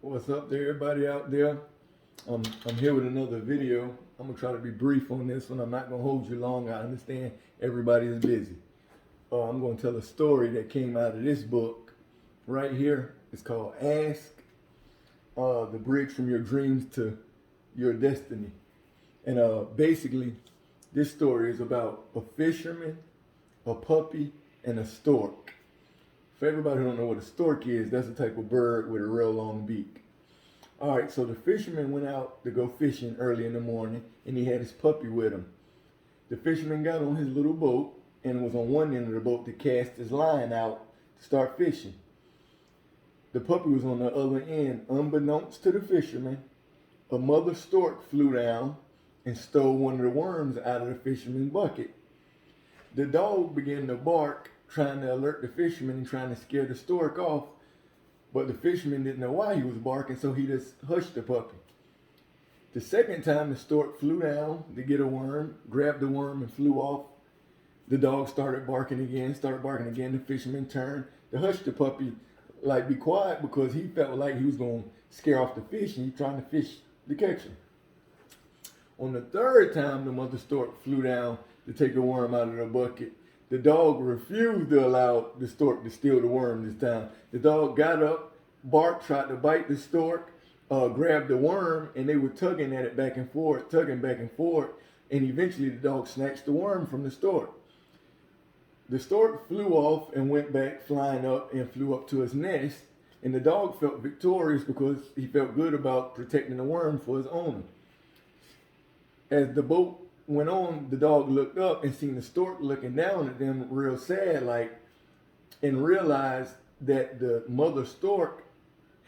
What's up there, everybody out there? I'm here with another video. I'm gonna try to be brief on this one. I'm not gonna hold you long. I understand everybody is busy. I'm gonna tell a story that came out of this book right here. It's called Ask, the bridge from your dreams to your destiny. And basically, this story is about a fisherman, a puppy, and a stork. For everybody who don't know what a stork is, that's a type of bird with a real long beak. All right, so the fisherman went out to go fishing early in the morning, and he had his puppy with him. The fisherman got on his little boat and was on one end of the boat to cast his line out to start fishing. The puppy was on the other end. Unbeknownst to the fisherman, a mother stork flew down and stole one of the worms out of the fisherman's bucket. The dog began to bark, trying to alert the fisherman and trying to scare the stork off, but the fisherman didn't know why he was barking, so he just hushed the puppy. The second time the stork flew down to get a worm, grabbed the worm and flew off. The dog started barking again. The fisherman turned to hush the puppy, like be quiet, because he felt like he was going to scare off the fish and he's trying to fish to catch him. On the third time the mother stork flew down to take a worm out of the bucket, the dog refused to allow the stork to steal the worm this time. The dog got up, barked, tried to bite the stork, grabbed the worm, and they were tugging at it back and forth, and eventually the dog snatched the worm from the stork. The stork flew off and went back flying up and flew up to his nest, and the dog felt victorious because he felt good about protecting the worm for his owner. As the boat went on, the dog looked up and seen the stork looking down at them real sad like, and realized that the mother stork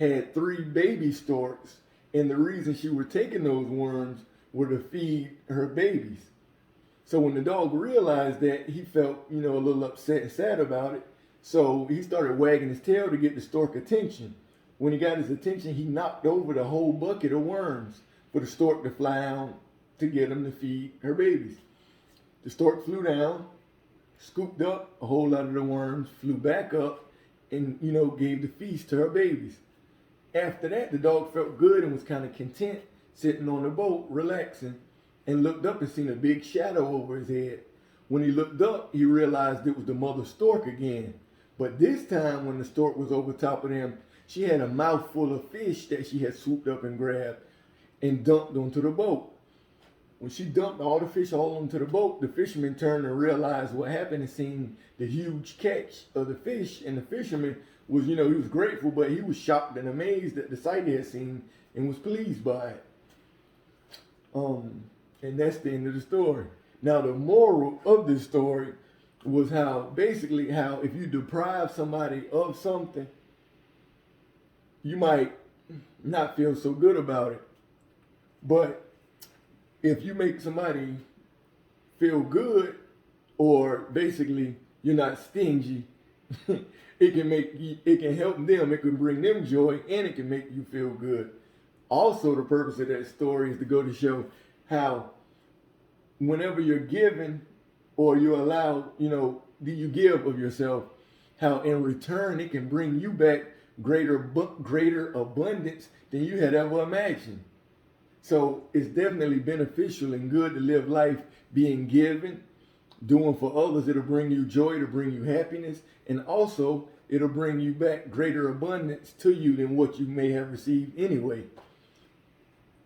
had 3 baby storks, and the reason she was taking those worms were to feed her babies. So when the dog realized that, he felt, a little upset and sad about it. So he started wagging his tail to get the stork attention. When he got his attention, he knocked over the whole bucket of worms for the stork to fly down to get them to feed her babies. The stork flew down, scooped up a whole lot of the worms, flew back up, and gave the feast to her babies. After that, the dog felt good and was kind of content, sitting on the boat, relaxing, and looked up and seen a big shadow over his head. When he looked up, he realized it was the mother stork again. But this time, when the stork was over top of them, she had a mouthful of fish that she had swooped up and grabbed and dumped onto the boat. When she dumped all the fish all onto the boat, the fisherman turned and realized what happened and seen the huge catch of the fish. And the fisherman was, he was grateful, but he was shocked and amazed at the sight he had seen and was pleased by it. And that's the end of the story. Now, the moral of this story was how if you deprive somebody of something, you might not feel so good about it. But if you make somebody feel good, or basically you're not stingy, it can help them, it can bring them joy, and it can make you feel good. Also, the purpose of that story is to go to show how whenever you're giving, or you allow, you give of yourself, how in return it can bring you back greater abundance than you had ever imagined. So it's definitely beneficial and good to live life being given, doing for others. It'll bring you joy, it'll bring you happiness, and also it'll bring you back greater abundance to you than what you may have received anyway.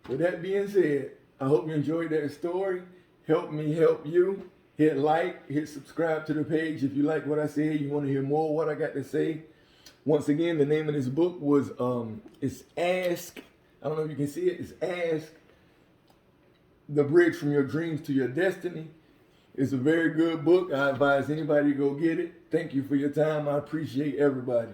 With that being said, I hope you enjoyed that story. Help me help you. Hit like, hit subscribe to the page if you like what I said, you want to hear more of what I got to say. Once again, the name of this book was it's Ask. I don't know if you can see it. It's Ask, the bridge from your dreams to your destiny. It's a very good book. I advise anybody to go get it. Thank you for your time. I appreciate everybody.